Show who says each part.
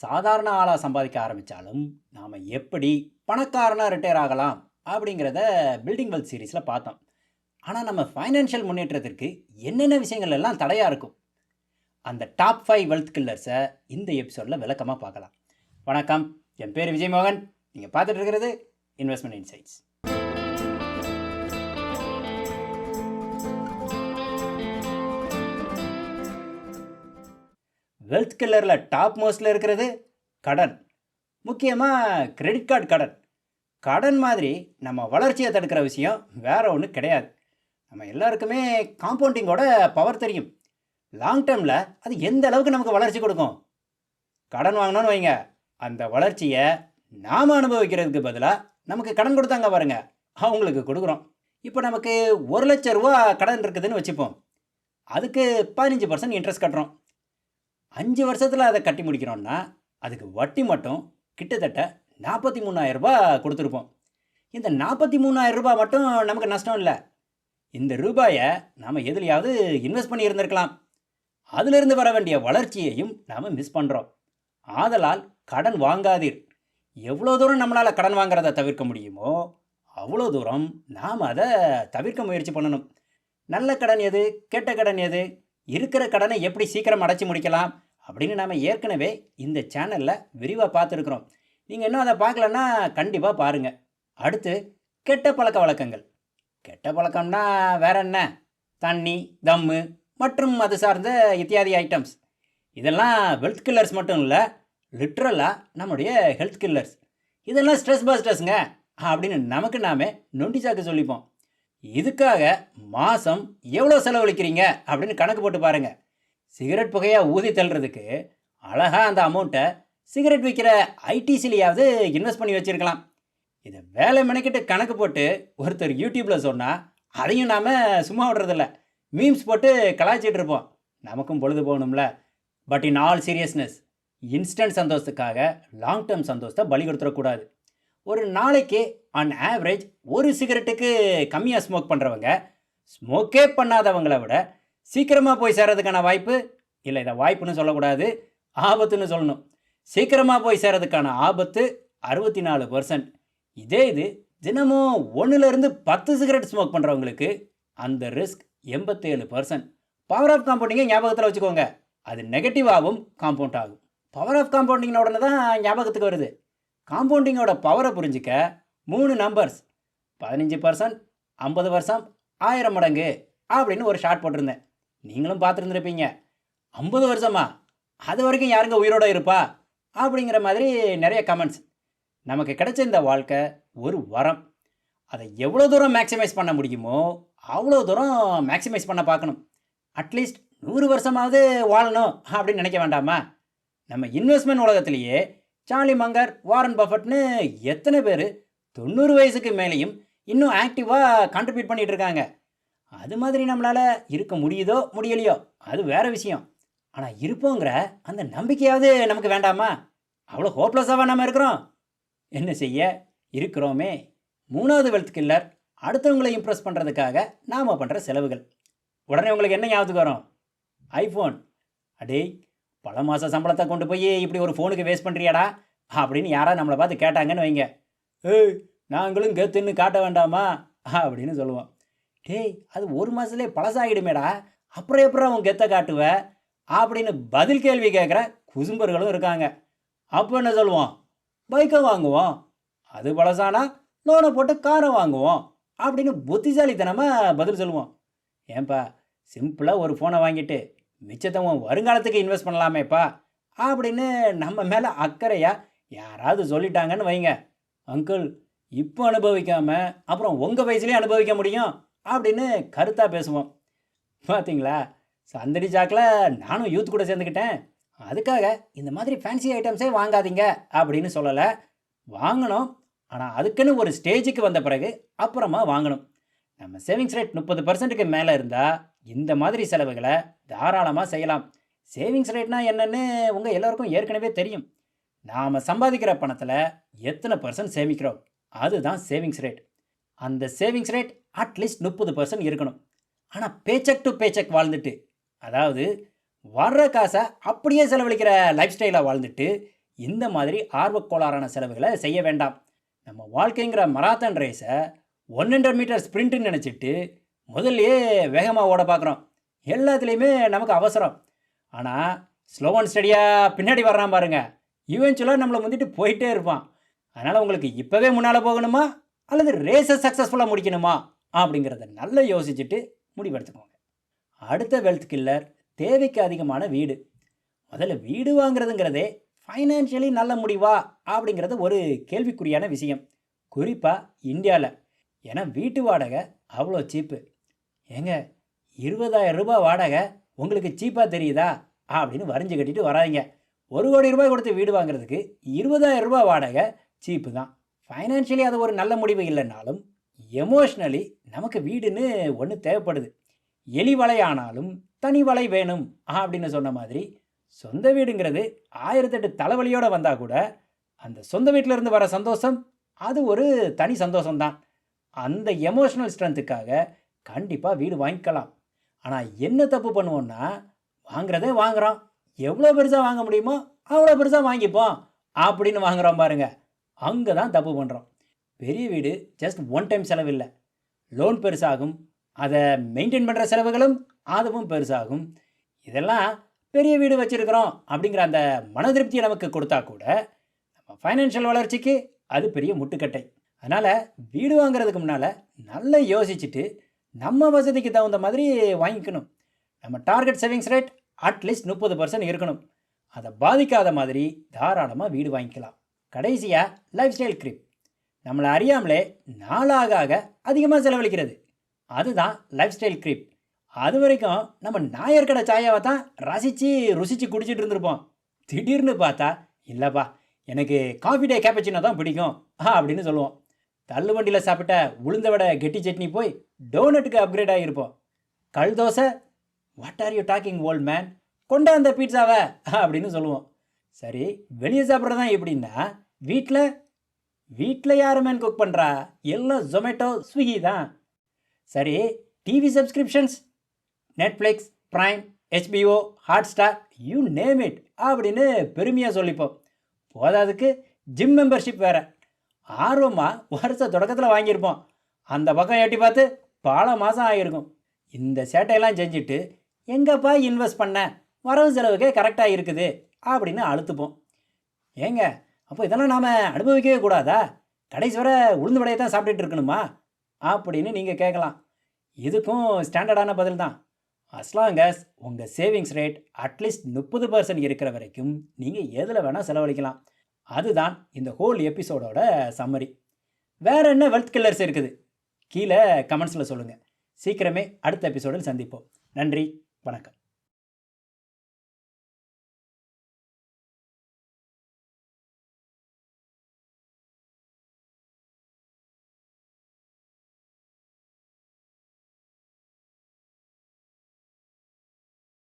Speaker 1: சாதாரண ஆளாக சம்பாதிக்க ஆரம்பித்தாலும் நாம் எப்படி பணக்காரனாக ரிட்டையர் ஆகலாம் அப்படிங்கிறத பில்டிங் வெல்த் சீரீஸில் பார்த்தோம். ஆனால் நம்ம ஃபைனான்ஷியல் முன்னேற்றத்திற்கு என்னென்ன விஷயங்கள் எல்லாம் தடையாக இருக்கும், அந்த டாப் 5 வெல்த் கில்லர்ஸை இந்த எபிசோடில் விளக்கமாக பார்க்கலாம். வணக்கம், என் பேர் விஜய் மோகன். நீங்கள் பார்த்துட்டு இருக்கிறது இன்வெஸ்ட்மெண்ட் இன்சைட்ஸ். வெல்த் கில்லரில் டாப் மோஸ்டில் இருக்கிறது கடன். முக்கியமாக கிரெடிட் கார்டு கடன். கடன் மாதிரி நம்ம வளர்ச்சியை தடுக்கிற விஷயம் வேறு ஒன்றும் கிடையாது. நம்ம எல்லாருக்குமே காம்பவுண்டிங்கோட பவர் தெரியும். லாங் டேர்மில் அது எந்த அளவுக்கு நமக்கு வளர்ச்சி கொடுக்கும். கடன் வாங்கினோன்னு வைங்க, அந்த வளர்ச்சியை நாம் அனுபவிக்கிறதுக்கு பதிலாக நமக்கு கடன் கொடுத்தாங்க பாருங்க, அவங்களுக்கு கொடுக்குறோம். இப்போ நமக்கு 1,00,000 ரூபா கடன் இருக்குதுன்னு வச்சுப்போம். அதுக்கு 15% இன்ட்ரெஸ்ட் கட்டுறோம். 5 வருஷத்தில் அதை கட்டி முடிக்கிறோம்னா அதுக்கு வட்டி மட்டும் கிட்டத்தட்ட 43,000 ரூபாய் கொடுத்துருப்போம். இந்த 43,000 ரூபாய் மட்டும் நமக்கு நஷ்டம் இல்லை. இந்த ரூபாயை நாம் எதுலையாவது இன்வெஸ்ட் பண்ணி இருந்திருக்கலாம். அதிலிருந்து வர வேண்டிய வளர்ச்சியையும் நாம் மிஸ் பண்ணுறோம். ஆதலால் கடன் வாங்காதீர். எவ்வளோ தூரம் நம்மளால் கடன் வாங்குறத தவிர்க்க முடியுமோ அவ்வளோ தூரம் நாம் அதை தவிர்க்க முயற்சி பண்ணணும். நல்ல கடன் எது, கெட்ட கடன் எது, இருக்கிற கடனை எப்படி சீக்கிரம் அடைச்சி முடிக்கலாம் அப்படின்னு நாம் ஏற்கனவே இந்த சேனலில் விரிவாக பார்த்துருக்குறோம். நீங்கள் இன்னும் அதை பார்க்கலன்னா கண்டிப்பாக பாருங்கள். அடுத்து கெட்ட பழக்க வழக்கங்கள். கெட்ட பழக்கம்னா வேற என்ன? தண்ணி, தம்மு மற்றும் அது சார்ந்த இத்தியாதி ஐட்டம்ஸ். இதெல்லாம் வெல்த் கில்லர்ஸ் மட்டும் இல்லை, லிட்ரலாக நம்முடைய ஹெல்த் கில்லர்ஸ். இதெல்லாம் ஸ்ட்ரெஸ் பஸ்டர்ஸுங்க அப்படின்னு நமக்கு நாமே நொண்டி சாக்கு சொல்லிப்போம். இதுக்காக மாதம் எவ்வளோ செலவழிக்கிறீங்க அப்படின்னு கணக்கு போட்டு பாருங்கள். சிகரெட் புகையாக ஊதி தள்ளுறதுக்கு அழகாக அந்த அமௌண்ட்டை சிகரெட் விற்கிற ஐடிசிலையாவது இன்வெஸ்ட் பண்ணி வச்சுருக்கலாம். இதை வேலை மெனக்கிட்டு கணக்கு போட்டு ஒருத்தர் யூடியூப்பில் சொன்னால் அதையும் நாம் சும்மா விடுறதில்ல, மீம்ஸ் போட்டு கலாய்ச்சிட்டு இருப்போம். நமக்கும் பொழுது போகணும்ல. But in all seriousness, instant சந்தோஷத்துக்காக லாங் டேர்ம் சந்தோஷத்தை பலி கொடுத்துடக்கூடாது. ஒரு நாளைக்கு ஆன் ஆவரேஜ் ஒரு சிகரெட்டுக்கு கம்மியாக ஸ்மோக் பண்ணுறவங்க ஸ்மோக்கே பண்ணாதவங்களை விட சீக்கிரமாக போய் சேர்றதுக்கான வாய்ப்பு, இல்லை இதை வாய்ப்புன்னு சொல்லக்கூடாது, ஆபத்துன்னு சொல்லணும். சீக்கிரமாக போய் சேர்றதுக்கான ஆபத்து 64%. இதே இது தினமும் 1லேருந்து 10 சிகரெட் ஸ்மோக் பண்ணுறவங்களுக்கு அந்த ரிஸ்க் 87%. பவர் ஆஃப் காம்பவுண்டிங்கை ஞாபகத்தில் வச்சுக்கோங்க. அது நெகட்டிவாகவும் காம்பவுண்ட் ஆகும். பவர் ஆஃப் காம்பவுண்டிங்கின உடனே தான் ஞாபகத்துக்கு வருது. காம்பவுண்டிங்கோட பவரை புரிஞ்சிக்க 3 நம்பர்ஸ், 15%, 50 வருஷம், 1000 மடங்கு அப்படின்னு ஒரு ஷார்ட் போட்டிருந்தேன். நீங்களும் பார்த்துருந்துருப்பீங்க. 50 வருஷமா, அது வரைக்கும் யாருங்க உயிரோடு இருப்பா அப்படிங்கிற மாதிரி நிறைய கமெண்ட்ஸ். நமக்கு கிடைச்ச இந்த வாழ்க்கை ஒரு வரம். அதை எவ்வளோ தூரம் மேக்ஸிமைஸ் பண்ண முடியுமோ அவ்வளோ தூரம் மேக்ஸிமைஸ் பண்ண பார்க்கணும். அட்லீஸ்ட் 100 வருஷமாவது வாழணும் அப்படின்னு நினைக்க வேண்டாமா? நம்ம இன்வெஸ்ட்மெண்ட் உலகத்திலேயே சார்லி மங்கர், வாரன் பஃபட்னு எத்தனை பேர் 90 வயசுக்கு மேலேயும் இன்னும் ஆக்டிவாக கான்ட்ரிபியூட் பண்ணிகிட்டு இருக்காங்க. அது மாதிரி நம்மளால் இருக்க முடியுதோ முடியலையோ அது வேறு விஷயம். ஆனால் இருப்போங்கிற அந்த நம்பிக்கையாவது நமக்கு வேண்டாமா? அவ்வளோ ஹோப்லெஸ்ஸாக நம்ம இருக்கிறோம். என்ன செய்ய, இருக்கிறோமே. 3வது வெல்த் கில்லர், அடுத்தவங்களை இம்ப்ரெஸ் பண்ணுறதுக்காக நாம் பண்ணுற செலவுகள். உடனே உங்களுக்கு என்ன ஞாபகத்துக்கு வரும்? ஐஃபோன். அடே, பல மாத சம்பளத்தை கொண்டு போய் இப்படி ஒரு ஃபோனுக்கு வேஸ்ட் பண்ணுறியாடா அப்படின்னு யாராவது நம்மளை பார்த்து கேட்டாங்கன்னு வைங்க, ஏய் நாங்களும் கெத்துன்னு காட்ட வேண்டாமா அப்படின்னு சொல்லுவோம். டேய், அது 1 மாதத்துலேயே பழசாகிடுமேடா, அப்புறம் எப்பறம் அவன் கெத்தை காட்டுவ அப்படின்னு பதில் கேள்வி கேட்குற குசும்பர்களும் இருக்காங்க. அப்போ என்ன சொல்லுவோம்? பைக்கை வாங்குவோம். அது பழசானா லோனை போட்டு காரை வாங்குவோம் அப்படின்னு புத்திசாலித்தனமாக பதில் சொல்லுவோம். ஏன்பா, சிம்பிளாக ஒரு ஃபோனை வாங்கிட்டு மிச்சத்தை வருங்காலத்துக்கு இன்வெஸ்ட் பண்ணலாமேப்பா அப்படின்னு நம்ம மேலே அக்கறையாக யாராவது சொல்லிட்டாங்கன்னு வைங்க, அங்கிள் இப்போ அனுபவிக்காமல் அப்புறம் உங்கள் வயசுலேயே அனுபவிக்க முடியும் அப்படின்னு கருத்தாக பேசுவோம். பார்த்தீங்களா, சந்தடி சாக்கில் நானும் யூத் கூட சேர்ந்துக்கிட்டேன். அதுக்காக இந்த மாதிரி ஃபேன்சி ஐட்டம்ஸே வாங்காதீங்க அப்படின்னு சொல்லலை. வாங்கணும், ஆனால் அதுக்குன்னு ஒரு ஸ்டேஜுக்கு வந்த பிறகு அப்புறமா வாங்கணும். நம்ம சேவிங்ஸ் ரேட் 30%க்கு மேலே இருந்தால் இந்த மாதிரி செலவுகளை தாராளமாக செய்யலாம். சேவிங்ஸ் ரேட்னா என்னென்னு உங்கள் எல்லோருக்கும் ஏற்கனவே தெரியும். நாம் சம்பாதிக்கிற பணத்தில் எத்தனை % சேமிக்கிறோம், அதுதான் சேவிங்ஸ் ரேட். அந்த சேவிங்ஸ் ரேட் அட்லீஸ்ட் 30% இருக்கணும். ஆனால் பேச்சக் டு பேச்சக் வாழ்ந்துட்டு, அதாவது வர்ற காசை அப்படியே செலவழிக்கிற லைஃப் ஸ்டைலாக வாழ்ந்துட்டு இந்த மாதிரி ஆர்வக்கோளாறான செலவுகளை செய்ய வேண்டாம். நம்ம வாழ்க்கைங்கிற மராத்தான் ரேஸை 100 மீட்டர் ஸ்ப்ரிண்ட்டுன்னு நினச்சிட்டு முதல்லயே வேகமாக ஓட பார்க்குறோம். எல்லாத்துலேயுமே நமக்கு அவசரம். ஆனால் ஸ்லோ அண்ட் ஸ்டடியாக பின்னாடி வர்றான் பாருங்க, ஈவென்ச்சுவலாக நம்மளை முந்திட்டு போயிட்டே இருப்பான். அதனால் உங்களுக்கு இப்போவே முன்னால் போகணுமா அல்லது ரேஸை சக்ஸஸ்ஃபுல்லாக முடிக்கணுமா அப்படிங்கிறத நல்லா யோசிச்சுட்டு முடிவெடுத்துக்கோங்க. அடுத்த வெல்த் கில்லர் தேவைக்கு அதிகமான வீடு. முதல்ல வீடு வாங்குறதுங்கிறதே ஃபைனான்ஷியலி நல்ல முடிவா அப்படிங்கிறது ஒரு கேள்விக்குறியான விஷயம், குறிப்பாக இந்தியாவில். ஏன்னா வீட்டு வாடகை அவ்வளோ சீப்பு. ஏங்க 20,000 ரூபாய் வாடகை உங்களுக்கு சீப்பாக தெரியுதா அப்படின்னு வரைஞ்சி கட்டிட்டு வராதிங்க. 1 கோடி ரூபாய் கொடுத்து வீடு வாங்குறதுக்கு 20,000 ரூபாய் வாடகை சீப்பு தான். ஃபைனான்ஷியலி அது ஒரு நல்ல முடிவு இல்லைனாலும் எமோஷ்னலி நமக்கு வீடுன்னு ஒன்று தேவைப்படுது. எலி வலை ஆனாலும் தனி வலை வேணும் அப்படின்னு சொன்ன மாதிரி சொந்த வீடுங்கிறது 1008 தலைவலியோடு வந்தால் கூட அந்த சொந்த வீட்டில் இருந்து வர சந்தோஷம் அது ஒரு தனி சந்தோஷம்தான். அந்த எமோஷ்னல் ஸ்ட்ரென்த்துக்காக கண்டிப்பாக வீடு வாங்கிக்கலாம். ஆனால் என்ன தப்பு பண்ணுவோன்னா, வாங்குறதே வாங்குகிறோம், எவ்வளோ பெருசாக வாங்க முடியுமோ அவ்வளோ பெருசாக வாங்கிப்போம் அப்படின்னு வாங்குகிறோம் பாருங்க, அங்கே தான் தப்பு பண்ணுறோம். பெரிய வீடு ஜஸ்ட் ஒன் டைம் செலவு இல்லை, லோன் பெருசாகும், அதை மெயின்டைன் பண்ணுற செலவுகளும் அதுவும் பெருசாகும். இதெல்லாம் பெரிய வீடு வச்சுருக்கிறோம் அப்படிங்கிற அந்த மன திருப்தியை நமக்கு கொடுத்தா கூட நம்ம ஃபைனான்ஷியல் வளர்ச்சிக்கு அது பெரிய முட்டுக்கட்டை. அதனால் வீடு வாங்குறதுக்கு முன்னால் நல்லா யோசிச்சுட்டு நம்ம வசதிக்கு தகுந்த மாதிரி வாங்கிக்கணும். நம்ம டார்கெட் சேவிங்ஸ் ரேட் அட்லீஸ்ட் 30% இருக்கணும். அதை பாதிக்காத மாதிரி தாராளமாக வீடு வாங்கிக்கலாம். கடைசியாக லைஃப் ஸ்டைல் கிரிப். நம்மளை அறியாமலே நாளாக அதிகமாக செலவழிக்கிறது, அதுதான் லைஃப் ஸ்டைல் கிரிப். அது வரைக்கும் நம்ம நாயர்கடை சாயாவை தான் ருசித்து குடிச்சிட்டு இருந்திருப்போம். திடீர்னு பார்த்தா இல்லைப்பா எனக்கு காஃபி டே கேப்பச்சினோ தான் பிடிக்கும் அப்படின்னு சொல்லுவோம். தள்ளுவண்டியில் சாப்பிட்ட உளுந்த வடை கெட்டி சட்னி போய் டோனட்டுக்கு அப்கிரேட் ஆகியிருப்போம். கல் dosa, what are you talking old man, கொண்டா அந்த பீட்சாவை அப்படின்னு சொல்லுவோம். சரி, வெளியே சாப்பிட்றதான் எப்படின்னா, வீட்டில் யார் மேன் குக் பண்ணுறா, எல்லாம் ஜொமேட்டோ ஸ்விக்கி தான். சரி, TV subscriptions, Netflix, prime, HBO, Hotstar, you name it அப்படின்னு பெருமையாக சொல்லிப்போம். போதாதுக்கு ஜிம் மெம்பர்ஷிப் வேறு. ஆர்வமாக வருஷ தொடக்கத்தில் வாங்கியிருப்போம், அந்த பக்கம் எட்டி பார்த்து பல மாதம் ஆகியிருக்கும். இந்த சேட்டையெல்லாம் செஞ்சுட்டு எங்கப்பா இன்வெஸ்ட் பண்ண, வரவு செலவுக்கே கரெக்டாக இருக்குது அப்படின்னு அழுத்துப்போம். ஏங்க அப்போ இதெல்லாம் நாம் அனுபவிக்கவே கூடாதா? கடைசி வரை உளுந்து வடையை தான் சாப்பிட்டுட்டு இருக்கணுமா அப்படின்னு நீங்கள் கேட்கலாம். இதுக்கும் ஸ்டாண்டர்டான பதில் தான். அஸ்லாங்கஸ் உங்கள் சேவிங்ஸ் ரேட் அட்லீஸ்ட் 30% இருக்கிற வரைக்கும் நீங்கள் எதில் வேணால் செலவழிக்கலாம். அதுதான் இந்த ஹோல் எபிசோடோட சம்மரி. வேறு என்ன வெல்த் கில்லர்ஸ் இருக்குது கீழே கமெண்ட்ஸில் சொல்லுங்கள். சீக்கிரமே அடுத்த எபிசோடில் சந்திப்போம். நன்றி, வணக்கம்.